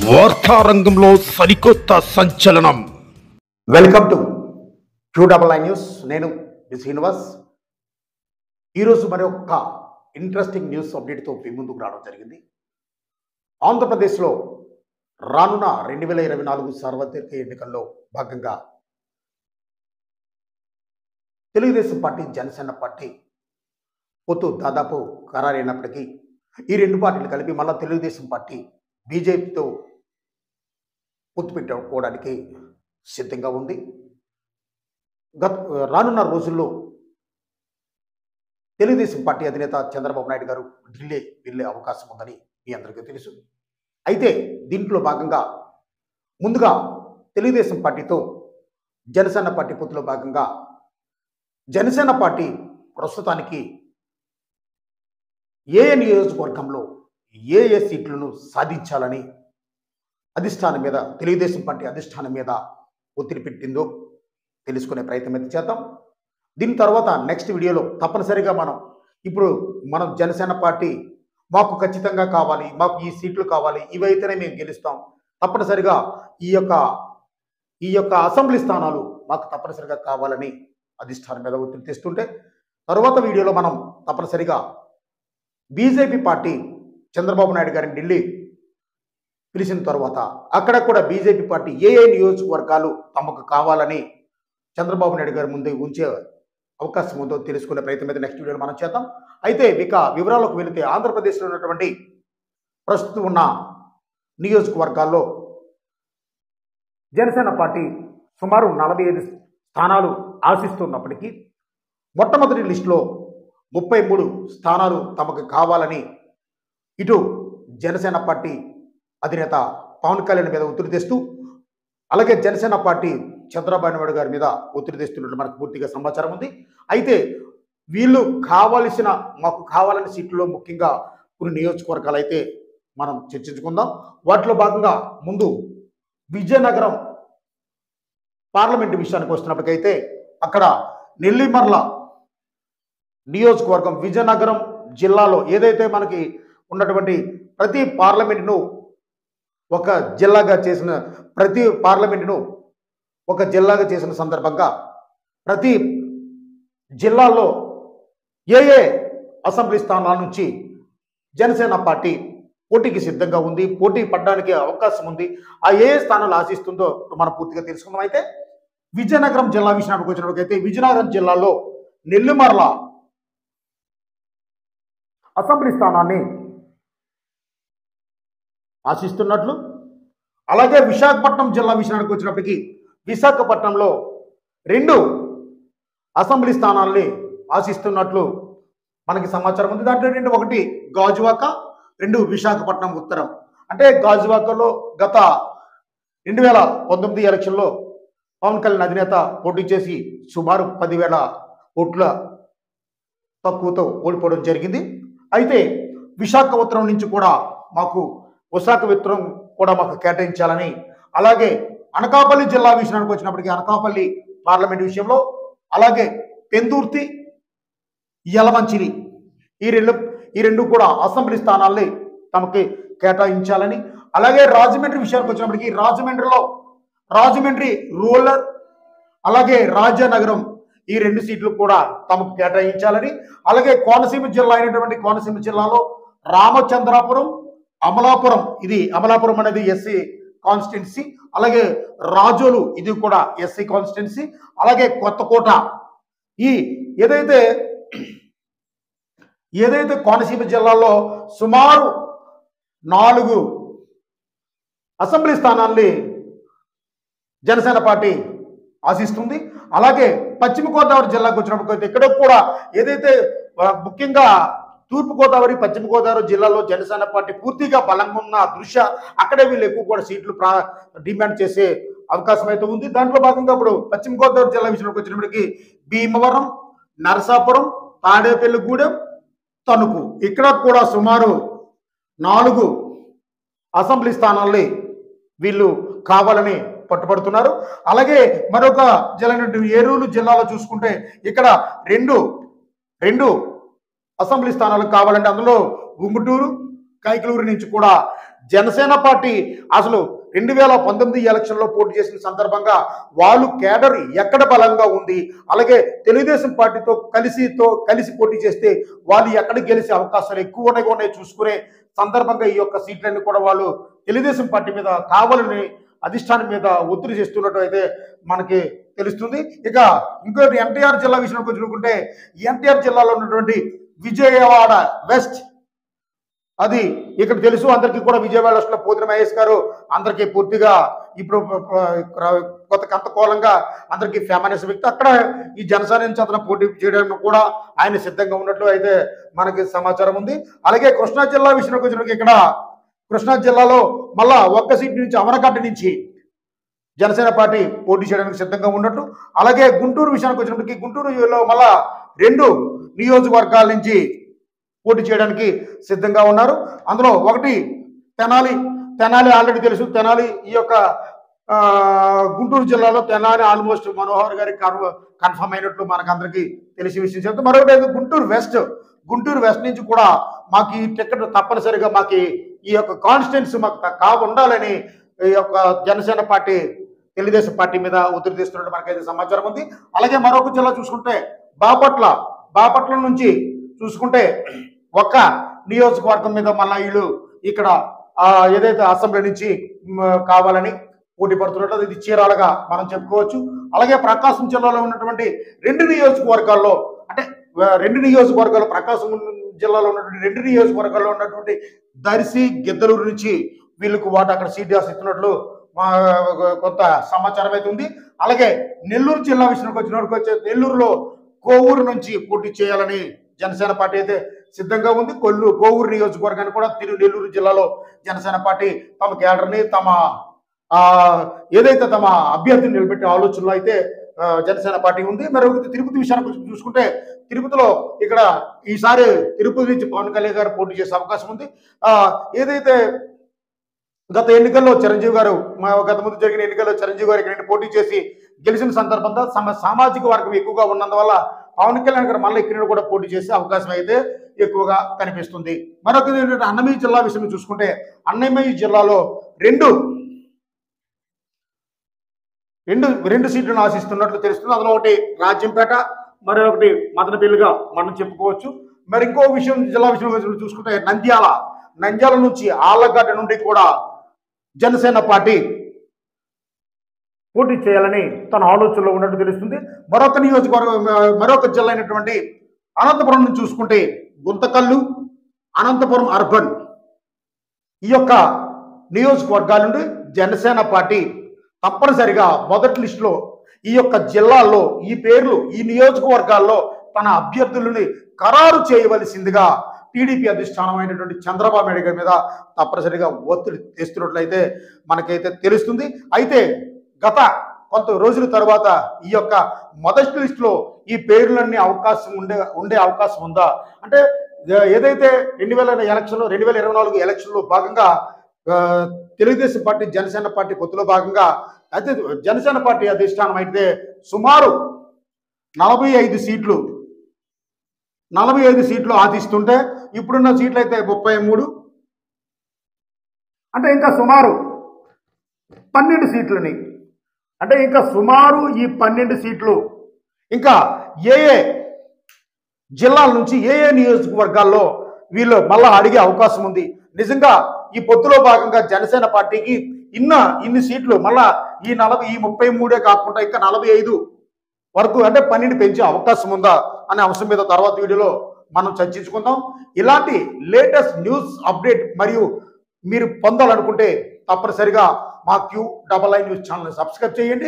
వార్తారంగంలో సరికొత్త సంచలనం. Welcome to QNN news. నేను శ్రీనివాస్. ఈరోజు మరొక ఇంట్రెస్టింగ్ న్యూస్ అప్డేట్తో మీ ముందుకు రావడం జరిగింది. ఆంధ్రప్రదేశ్లో రానున్న 2024 సార్వత్రిక ఎన్నికల్లో భాగంగా తెలుగుదేశం పార్టీ, జనసేన పార్టీ పొత్తు దాదాపు ఖరారైనప్పటికీ ఈ రెండు పార్టీలు కలిపి మళ్ళా తెలుగుదేశం పార్టీ బీజేపీతో పొత్తు పెట్టుకోవడానికి సిద్ధంగా ఉంది. రానున్న రోజుల్లో తెలుగుదేశం పార్టీ అధినేత చంద్రబాబు నాయుడు గారు ఢిల్లీ వెళ్ళే అవకాశం ఉందని మీ అందరికీ తెలుసు. అయితే దీంట్లో భాగంగా ముందుగా తెలుగుదేశం పార్టీతో జనసేన పార్టీ పొత్తులో భాగంగా జనసేన పార్టీ ప్రస్తుతానికి ఏ నియోజకవర్గంలో ఏ సీట్లను సాధించాలని అధిష్టానం మీద, తెలుగుదేశం పార్టీ అధిష్టానం మీద ఒత్తిడి పెట్టిందో తెలుసుకునే ప్రయత్నం అయితే చేద్దాం. దీని తర్వాత నెక్స్ట్ వీడియోలో తప్పనిసరిగా మనం జనసేన పార్టీ మాకు ఖచ్చితంగా కావాలి, మాకు ఈ సీట్లు కావాలి, ఇవైతేనే మేము గెలుస్తాం, తప్పనిసరిగా ఈ యొక్క అసెంబ్లీ స్థానాలు మాకు తప్పనిసరిగా కావాలని అధిష్టానం మీద ఒత్తిడి తెస్తుంటే, తర్వాత వీడియోలో మనం తప్పనిసరిగా బీజేపీ పార్టీ చంద్రబాబు నాయుడు గారిని ఢిల్లీ పిలిచిన తర్వాత అక్కడ కూడా బీజేపీ పార్టీ ఏ నియోజకవర్గాలు తమకు కావాలని చంద్రబాబు నాయుడు గారి ముందే ఉంచే అవకాశం ఉందో తెలుసుకునే ప్రయత్నం అయితే నెక్స్ట్ వీడియోలో మనం చేద్దాం. అయితే ఇక వివరాలకు వెళితే ఆంధ్రప్రదేశ్లో ఉన్నటువంటి ప్రస్తుతం ఉన్న నియోజకవర్గాల్లో జనసేన పార్టీ సుమారు 45 స్థానాలు ఆశిస్తున్నప్పటికీ మొట్టమొదటి లిస్టులో 33 స్థానాలు తమకు కావాలని ఇటు జనసేన పార్టీ అధినేత పవన్ కళ్యాణ్ మీద ఒత్తిడి తెస్తూ, అలాగే జనసేన పార్టీ చంద్రబాబు నాయుడు గారి మీద ఒత్తిడి తెస్తున్నట్టు మనకు పూర్తిగా సమాచారం ఉంది. అయితే వీళ్ళు మాకు కావాలని సీట్లలో ముఖ్యంగా కొన్ని నియోజకవర్గాలు అయితే మనం చర్చించుకుందాం. వాటిలో భాగంగా ముందు విజయనగరం పార్లమెంటు విషయానికి వస్తున్నప్పటికైతే అక్కడ నెల్లిమర్ల నియోజకవర్గం విజయనగరం జిల్లాలో ఏదైతే మనకి ఉన్నటువంటి ప్రతి పార్లమెంటును ఒక జిల్లాగా చేసిన సందర్భంగా ప్రతి జిల్లాలో ఏ అసెంబ్లీ స్థానాల నుంచి జనసేన పార్టీ పోటీకి సిద్ధంగా ఉంది, పోటీ పడడానికి అవకాశం ఉంది, ఆ ఏ స్థానాలు ఆశిస్తుందో మనం పూర్తిగా తెలుసుకుందాం. అయితే విజయనగరం జిల్లా విషయానికి వచ్చినప్పటికైతే విజయనగరం జిల్లాలో నెల్లిమర్ల అసెంబ్లీ స్థానాన్ని ఆశిస్తున్నట్లు, అలాగే విశాఖపట్నం జిల్లా విషయానికి వచ్చినప్పటికీ విశాఖపట్నంలో 2 అసెంబ్లీ స్థానాల్ని ఆశిస్తున్నట్లు మనకి సమాచారం ఉంది. దాంట్లో 2, ఒకటి గాజువాక, 2 విశాఖపట్నం ఉత్తరం. అంటే గాజువాకలో గత 2019 ఎలక్షన్లో పవన్ కళ్యాణ్ అధినేత పోటీ చేసి సుమారు 10,000 ఓట్ల తక్కువతో ఓడిపోవడం జరిగింది. అయితే విశాఖ ఉత్తరం నుంచి కూడా మాకు కేటాయించాలని, అలాగే అనకాపల్లి జిల్లా విషయానికి వచ్చినప్పటికీ అనకాపల్లి పార్లమెంట్ విషయంలో, అలాగే పెందుర్తి, యలమంచిలి ఈ రెండు కూడా అసెంబ్లీ స్థానాల్ని తమకి కేటాయించాలని, అలాగే రాజమండ్రి విషయానికి వచ్చినప్పటికీ రాజమండ్రి రూరల్, అలాగే రాజానగరం ఈ 2 సీట్లు కూడా తమకు కేటాయించాలని, అలాగే కోనసీమ జిల్లా అయినటువంటి కోనసీమ జిల్లాలో రామచంద్రాపురం, అమలాపురం అనేది ఎస్సీ కాన్స్టిట్యున్సీ, అలాగే రాజోలు ఇది కూడా ఎస్సీ కాన్స్టిట్యున్సీ, అలాగే కొత్తకోట ఏదైతే కోనసీమ జిల్లాలో సుమారు 4 అసెంబ్లీ స్థానాల్ని జనసేన పార్టీ ఆశిస్తుంది. అలాగే పశ్చిమ గోదావరి జిల్లాకు వచ్చినప్పుడు ఇక్కడ కూడా ఏదైతే ముఖ్యంగా తూర్పుగోదావరి, పశ్చిమ గోదావరి జిల్లాలో జనసేన పార్టీ పూర్తిగా బలంగా ఉన్న దృష్ట్యా అక్కడే వీళ్ళు ఎక్కువ కూడా సీట్లు డిమాండ్ చేసే అవకాశం అయితే ఉంది. దాంట్లో భాగంగా ఇప్పుడు పశ్చిమ గోదావరి జిల్లా విషయానికి వచ్చినప్పటికీ భీమవరం, నరసాపురం, తాడేపల్లిగూడెం, తణుకు ఇక్కడ కూడా సుమారు 4 అసెంబ్లీ స్థానాల్ని వీళ్ళు కావాలని పట్టుబడుతున్నారు. అలాగే మరొక జిల్లా ఏలూరు జిల్లాలో చూసుకుంటే ఇక్కడ 2 అసెంబ్లీ స్థానాలు కావాలంటే అందులో గుంటూరు, కైకలూరు నుంచి కూడా జనసేన పార్టీ అసలు 2019 ఎలక్షన్లో పోటీ చేసిన సందర్భంగా వాళ్ళు కేడర్ ఎక్కడ బలంగా ఉంది, అలాగే తెలుగుదేశం పార్టీతో కలిసి పోటీ చేస్తే వాళ్ళు ఎక్కడ గెలిచే అవకాశాలు ఎక్కువగా ఉన్నాయి చూసుకునే సందర్భంగా ఈ యొక్క సీట్లన్నీ కూడా వాళ్ళు తెలుగుదేశం పార్టీ మీద కావాలని అధిష్టానం మీద ఒత్తిడి చేస్తున్నట్టు అయితే మనకి తెలుస్తుంది. ఇక ఇంకోటి ఎన్టీఆర్ జిల్లా విషయానికి చూసుకుంటే ఎన్టీఆర్ జిల్లాలో ఉన్నటువంటి విజయవాడ వెస్ట్, అది ఇక్కడ తెలుసు అందరికీ కూడా, విజయవాడ వెస్ట్లో పోతిన మహేష్ గారు అందరికీ పూర్తిగా ఇప్పుడు కొంతకోలంగా అందరికీ ఫేమస్ వ్యక్తి. అక్కడ ఈ జనసేన నుంచి అతను పోటీ చేయడానికి కూడా ఆయన సిద్ధంగా ఉన్నట్లు అయితే మనకి సమాచారం ఉంది. అలాగే కృష్ణా జిల్లా విషయానికి వచ్చినప్పుడు ఇక్కడ కృష్ణా జిల్లాలో మళ్ళా ఒక్క సీట్ నుంచి అవనగడ్డ నుంచి జనసేన పార్టీ పోటీ చేయడానికి సిద్ధంగా ఉన్నట్టు, అలాగే గుంటూరు విషయానికి వచ్చినప్పటికీ గుంటూరులో మళ్ళా 2 నియోజకవర్గాల నుంచి పోటీ చేయడానికి సిద్ధంగా ఉన్నారు. అందులో ఒకటి తెనాలి ఆల్రెడీ తెలుసు. తెనాలి ఈ యొక్క గుంటూరు జిల్లాలో తెనాలి ఆల్మోస్ట్ మనోహర్ గారికి కన్ఫర్మ్ అయినట్లు మనకు అందరికీ తెలిసి విషయం చెప్తాం. మరొకటి గుంటూరు వెస్ట్ నుంచి కూడా మాకు ఈ టికెట్ తప్పనిసరిగా మాకు ఈ యొక్క కాన్స్టిట్యున్సీ మాకు ఉండాలని ఈ యొక్క జనసేన పార్టీ తెలుగుదేశం పార్టీ మీద ఒత్తిడి తెస్తున్నట్టు మనకైతే సమాచారం ఉంది. అలాగే మరొక జిల్లా చూసుకుంటే బాపట్ల నుంచి చూసుకుంటే ఒక్క నియోజకవర్గం మీద మళ్ళా వీళ్ళు ఇక్కడ ఏదైతే అసెంబ్లీ నుంచి కావాలని పోటీ పడుతున్నట్లు ఇది చీరాలుగా మనం చెప్పుకోవచ్చు. అలాగే ప్రకాశం జిల్లాలో ఉన్నటువంటి 2 నియోజకవర్గాల్లో, అంటే 2 నియోజకవర్గాలు ప్రకాశం జిల్లాలో ఉన్నటువంటి 2 నియోజకవర్గాల్లో ఉన్నటువంటి దర్శి గిద్దలూరు నుంచి వీళ్ళకు అక్కడ సీట్ ఇస్తున్నట్లు కొంత సమాచారం అయితే ఉంది. అలాగే నెల్లూరు జిల్లా విషయానికి వచ్చినప్పుడు నెల్లూరులో కోవూరు నుంచి పోటీ చేయాలని జనసేన పార్టీ అయితే సిద్ధంగా ఉంది. కోవూరు నియోజకవర్గాన్ని కూడా నెల్లూరు జిల్లాలో జనసేన పార్టీ తమ కేడర్ని ఏదైతే తమ అభ్యర్థిని నిలబెట్టే ఆలోచనలో అయితే జనసేన పార్టీ ఉంది. మరి తిరుపతి విషయానికి చూసుకుంటే తిరుపతిలో ఇక్కడ ఈసారి తిరుపతి నుంచి పవన్ కళ్యాణ్ గారు పోటీ చేసే అవకాశం ఉంది. ఏదైతే గత ఎన్నికల్లో చిరంజీవి గారు గత ముందు జరిగిన ఎన్నికల్లో చిరంజీవి గారు ఇక్కడ పోటీ చేసి గెలిచిన సందర్భంగా సామాజిక వర్గం ఎక్కువగా ఉన్నందువల్ల పవన్ కళ్యాణ్ గారు మళ్ళీ ఇక్కడ కూడా పోటీ చేసే అవకాశం అయితే ఎక్కువగా కనిపిస్తుంది. మరొకటి ఏంటంటే అన్నమయ్య జిల్లా విషయం చూసుకుంటే అన్నమయ్య జిల్లాలో రెండు సీట్లను ఆశిస్తున్నట్లు తెలుస్తుంది. అందులో ఒకటి రాజ్యంపేట, మరొకటి మదనపల్లిగా మనం చెప్పుకోవచ్చు. మరి ఇంకో జిల్లా విషయం చూసుకుంటే నంద్యాల నుంచి ఆళ్లగడ్డ నుండి కూడా జనసేన పార్టీ పోటీ చేయాలని తన ఆలోచనలో ఉన్నట్టు తెలుస్తుంది. మరొక జిల్లా అయినటువంటి అనంతపురం నుంచి చూసుకుంటే గుంతకల్లు, అనంతపురం అర్బన్, ఈ యొక్క నియోజకవర్గాల నుండి జనసేన పార్టీ తప్పనిసరిగా మొదటి లిస్టులో ఈ యొక్క జిల్లాల్లో ఈ పేర్లు ఈ నియోజకవర్గాల్లో తన అభ్యర్థులని ఖరారు చేయవలసిందిగా టీడీపీ అధిష్టానమైనటువంటి చంద్రబాబు నాయుడు గారి మీద తప్పనిసరిగా ఒత్తిడి తెస్తున్నట్లయితే మనకైతే తెలుస్తుంది. అయితే గత కొంత రోజుల తర్వాత ఈ యొక్క మొదటి లిస్టులో ఈ పేర్లన్నీ ఉండే అవకాశం ఉందా అంటే ఏదైతే 2024 ఎలక్షన్లో భాగంగా తెలుగుదేశం పార్టీ జనసేన పార్టీ పొత్తులో భాగంగా అయితే జనసేన పార్టీ అధిష్టానం అయితే సుమారు 45 సీట్లు ఆశిస్తుంటే ఇప్పుడున్న సీట్లు అయితే 33, అంటే ఇంకా సుమారు 12 సీట్లని, అంటే ఇంకా సుమారు ఈ 12 సీట్లు ఇంకా ఏ జిల్లాల నుంచి ఏ నియోజకవర్గాల్లో వీళ్ళు మళ్ళా అడిగే అవకాశం ఉంది. నిజంగా ఈ పొత్తులో భాగంగా జనసేన పార్టీకి ఇన్ని సీట్లు మళ్ళా ఈ 33 కాకుండా ఇంకా 45 వరకు అంటే 12 పెంచే అవకాశం ఉందా అనే అంశం మీద తర్వాత వీడియోలో మనం చర్చించుకుందాం. ఇలాంటి లేటెస్ట్ న్యూస్ అప్డేట్ మరియు మీరు పొందాలనుకుంటే తప్పనిసరిగా మా QII న్యూస్ ఛానల్ని సబ్స్క్రైబ్ చేయండి.